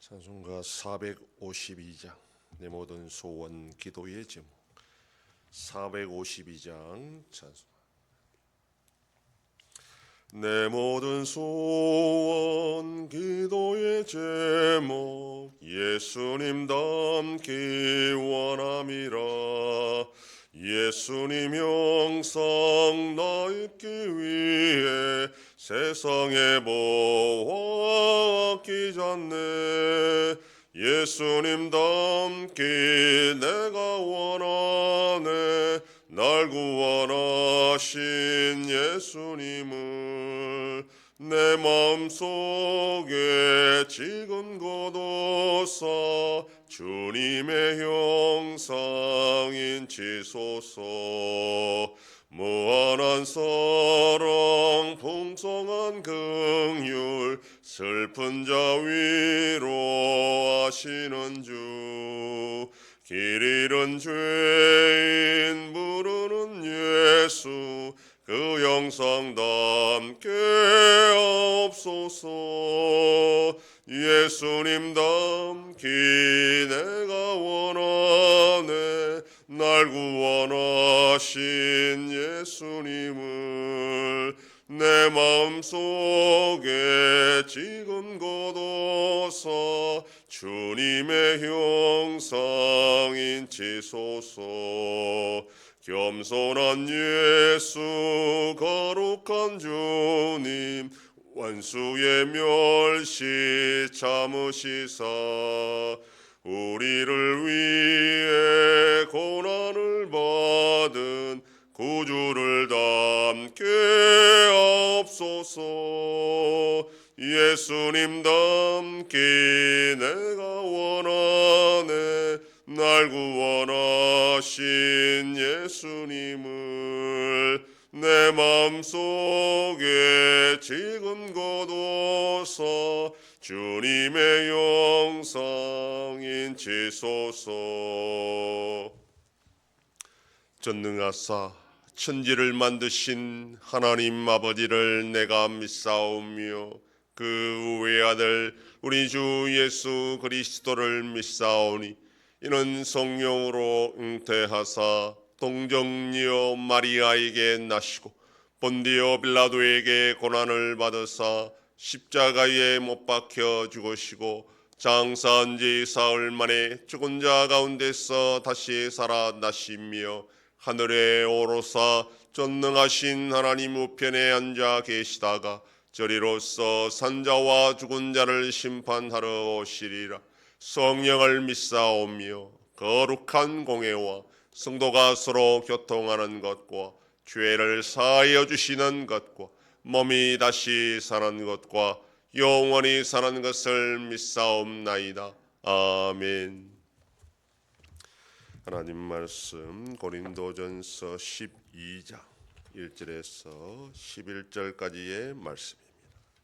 찬송가 452장 내 모든 소원 기도의 제목 452장 찬송. 내 모든 소원 기도의 제목 예수님 닮기 원함이라. 예수님 형상 나 입기 위해 세상에 보아 아끼잖네. 예수님 닮기 내가 원하네. 날 구원하신 예수님을 내 마음속에 지금 거둬서 주님의 형상인 지소서. 무한한 사랑 풍성한 긍휼 슬픈 자 위로하시는 주. 길 잃은 죄인 부르는 예수 그 형상 닮게 없소서. 예수님 닮기 내가 원하네. 날 구원하신 예수님을 내 마음속에 지금 거둬서 주님의 형상인 지소서. 겸손한 예수 거룩한 주님 원수의 멸시 참으시사 우리를 위해 고난을 받은 구주를 닮게 없소서. 예수님 닮기 내가 원하네. 날 구원하신 예수님을 내 마음속에 지금 거둬서 주님의 형상인 지소서. 전능하사 천지를 만드신 하나님 아버지를 내가 믿사오며 그 외아들 우리 주 예수 그리스도를 믿사오니 이는 성령으로 잉태하사 동정녀 마리아에게 나시고 본디오 빌라도에게 고난을 받으사 십자가에 못 박혀 죽으시고 장사한 지 사흘 만에 죽은 자 가운데서 다시 살아나시며 하늘에 오르사 전능하신 하나님 우편에 앉아 계시다가 저리로서 산자와 죽은 자를 심판하러 오시리라. 성령을 믿사오며 거룩한 공회와 성도가 서로 교통하는 것과 죄를 사하여 주시는 것과 몸이 다시 사는 것과 영원히 사는 것을 믿사옵나이다. 아멘. 하나님 말씀 고린도전서 12장 1절에서 11절까지의 말씀입니다.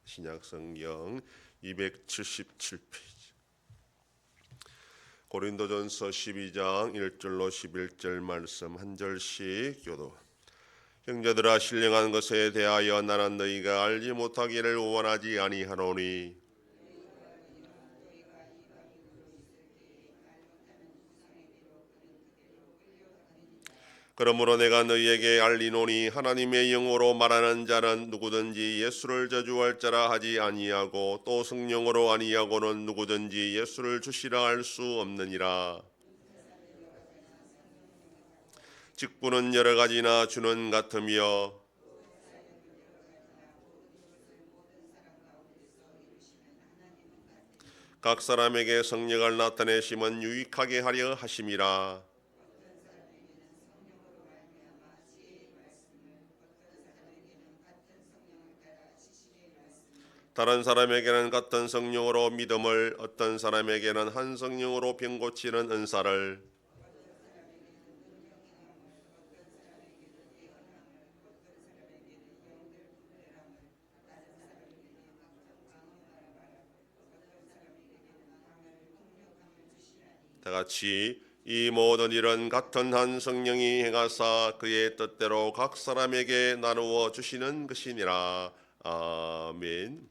신약성경 277페이지. 고린도전서 12장 1절로 11절 말씀 한 절씩 교도. 형제들아 신령한 것에 대하여 나는 너희가 알지 못하기를 원하지 아니하노니 그러므로 내가 너희에게 알리노니 하나님의 영으로 말하는 자는 누구든지 예수를 저주할 자라 하지 아니하고 또 성령으로 아니하고는 누구든지 예수를 주시라 할 수 없느니라. 직분은 여러 가지나 주는 같으며 각 사람에게 성령을 나타내심은 유익하게 하려 하심이라. 다른 사람에게는 같은 성령으로 믿음을, 어떤 사람에게는 한 성령으로 병 고치는 은사를, 다같이 이 모든 일은 같은 한 성령이 행하사 그의 뜻대로 각 사람에게 나누어 주시는 것이니라. 아멘.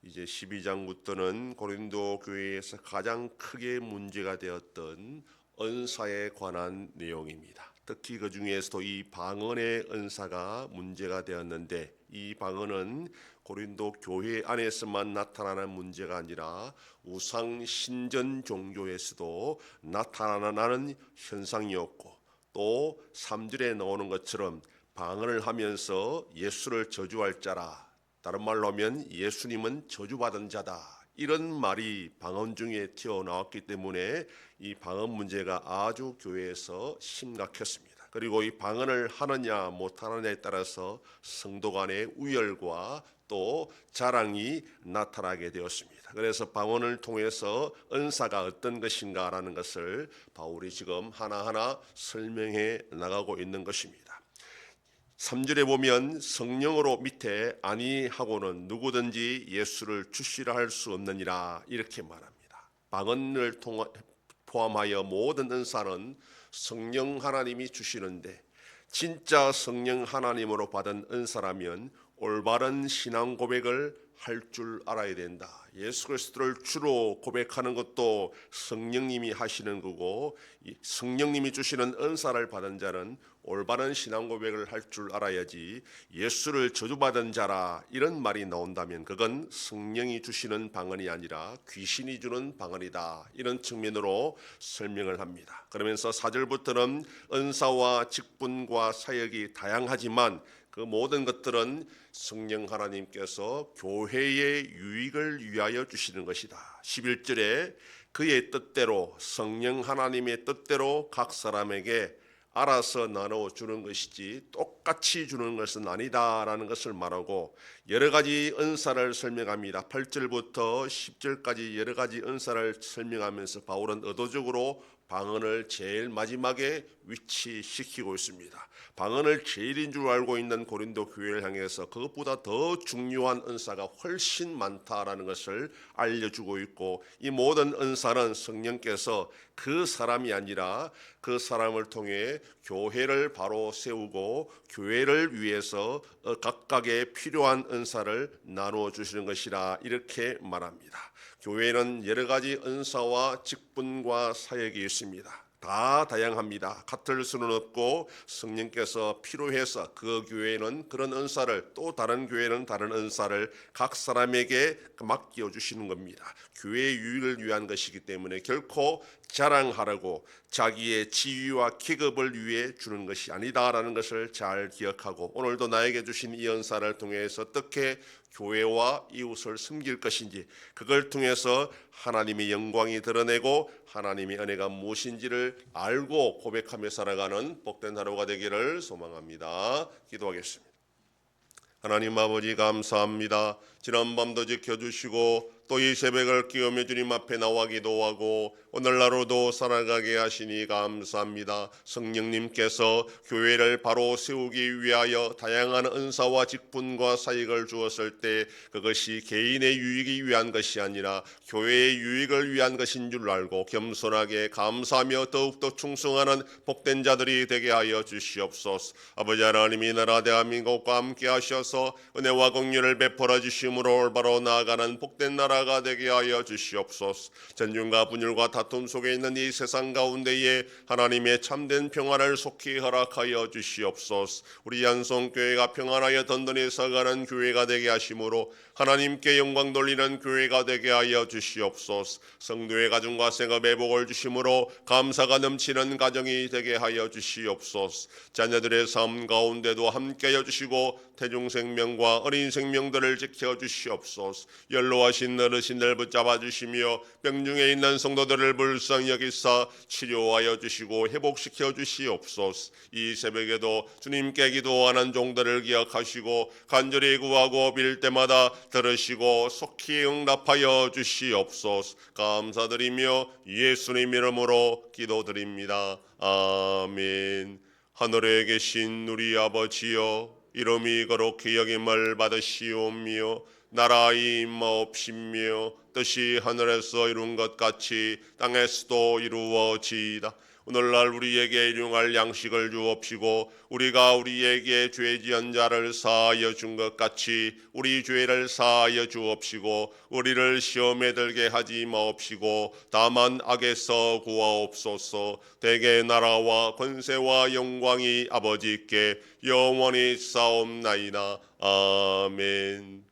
이제 12장부터는 고린도 교회에서 가장 크게 문제가 되었던 은사에 관한 내용입니다. 특히 그 중에서도 이 방언의 은사가 문제가 되었는데, 이 방언은 고린도 교회 안에서만 나타나는 문제가 아니라 우상 신전 종교에서도 나타나는 현상이었고, 또 3절에 나오는 것처럼 방언을 하면서 예수를 저주할 자라, 다른 말로 하면 예수님은 저주받은 자다, 이런 말이 방언 중에 튀어나왔기 때문에 이 방언 문제가 아주 교회에서 심각했습니다. 그리고 이 방언을 하느냐 못하느냐에 따라서 성도 간의 우열과 또 자랑이 나타나게 되었습니다. 그래서 방언을 통해서 은사가 어떤 것인가라는 것을 바울이 지금 하나하나 설명해 나가고 있는 것입니다. 3절에 보면 성령으로 밑에 아니하고는 누구든지 예수를 주시라 할 수 없느니라, 이렇게 말합니다. 방언을 포함하여 모든 은사는 성령 하나님이 주시는데, 진짜 성령 하나님으로 받은 은사라면 올바른 신앙 고백을 할 줄 알아야 된다. 예수 그리스도를 주로 고백하는 것도 성령님이 하시는 거고, 성령님이 주시는 은사를 받은 자는 올바른 신앙 고백을 할 줄 알아야지, 예수를 저주받은 자라 이런 말이 나온다면 그건 성령이 주시는 방언이 아니라 귀신이 주는 방언이다, 이런 측면으로 설명을 합니다. 그러면서 4절부터는 은사와 직분과 사역이 다양하지만 그 모든 것들은 성령 하나님께서 교회의 유익을 위하여 주시는 것이다. 11절에 그의 뜻대로, 성령 하나님의 뜻대로 각 사람에게 알아서 나눠주는 것이지 똑같이 주는 것은 아니다라는 것을 말하고, 여러 가지 은사를 설명합니다. 8절부터 10절까지 여러 가지 은사를 설명하면서 바울은 의도적으로 방언을 제일 마지막에 위치시키고 있습니다. 방언을 제일인 줄 알고 있는 고린도 교회를 향해서 그것보다 더 중요한 은사가 훨씬 많다라는 것을 알려주고 있고, 이 모든 은사는 성령께서 그 사람이 아니라 그 사람을 통해 교회를 바로 세우고 교회를 위해서 각각의 필요한 은사를 나누어 주시는 것이라, 이렇게 말합니다. 교회는 여러 가지 은사와 직분과 사역이 있습니다. 다 다양합니다. 같을 수는 없고, 성령께서 필요해서 그 교회는 그런 은사를, 또 다른 교회는 다른 은사를 각 사람에게 맡겨 주시는 겁니다. 교회의 유익을 위한 것이기 때문에 결코 자랑하라고 자기의 지위와 계급을 위해 주는 것이 아니다라는 것을 잘 기억하고, 오늘도 나에게 주신 이 은사를 통해서 어떻게 교회와 이웃을 섬길 것인지, 그걸 통해서 하나님의 영광이 드러내고 하나님의 은혜가 무엇인지를 알고 고백하며 살아가는 복된 하루가 되기를 소망합니다. 기도하겠습니다. 하나님 아버지, 감사합니다. 지난밤도 지켜주시고 또 이 새벽을 깨우며 주님 앞에 나와 기도하고 오늘 하루도 살아가게 하시니 감사합니다. 성령님께서 교회를 바로 세우기 위하여 다양한 은사와 직분과 사역을 주었을 때 그것이 개인의 유익이 위한 것이 아니라 교회의 유익을 위한 것인 줄 알고 겸손하게 감사하며 더욱더 충성하는 복된 자들이 되게 하여 주시옵소서. 아버지 하나님, 이 나라 대한민국과 함께 하셔서 은혜와 공유를 베풀어 주심으로 올바로 나아가는 복된 나라가 되게 하여 주시옵소서. 전쟁과 분열과 다툼 속에 있는 이 세상 가운데에 하나님의 참된 평안을 속히 허락하여 주시옵소서. 우리 yan성교회가 평안하여 든든히 서가는 교회가 되게 하심으로 하나님께 영광 돌리는 교회가 되게 하여 주시옵소서. 성도의 가정과 생업에 복을 주심으로 감사가 넘치는 가정이 되게 하여 주시옵소서. 자녀들의 삶 가운데도 함께하여 주시고 태중생명과 어린 생명들을 지켜주시옵소서. 연로하신 어르신들 붙잡아 주시며 병중에 있는 성도들을 불쌍히 여기사 치료하여 주시고 회복시켜 주시옵소서. 이 새벽에도 주님께 기도하는 종들을 기억하시고 간절히 구하고 빌 때마다 들으시고 속히 응답하여 주시옵소서. 감사드리며 예수님 이름으로 기도드립니다. 아멘. 하늘에 계신 우리 아버지여, 이름이 거룩히 여김을 받으시오며 나라의 임하옵시며 뜻이 하늘에서 이룬 것 같이 땅에서도 이루어지이다. 오늘날 우리에게 일용할 양식을 주옵시고 우리가 우리에게 죄 지은 자를 사하여 준 것 같이 우리 죄를 사하여 주옵시고 우리를 시험에 들게 하지 마옵시고 다만 악에서 구하옵소서. 대개 나라와 권세와 영광이 아버지께 영원히 싸움나이다. 아멘.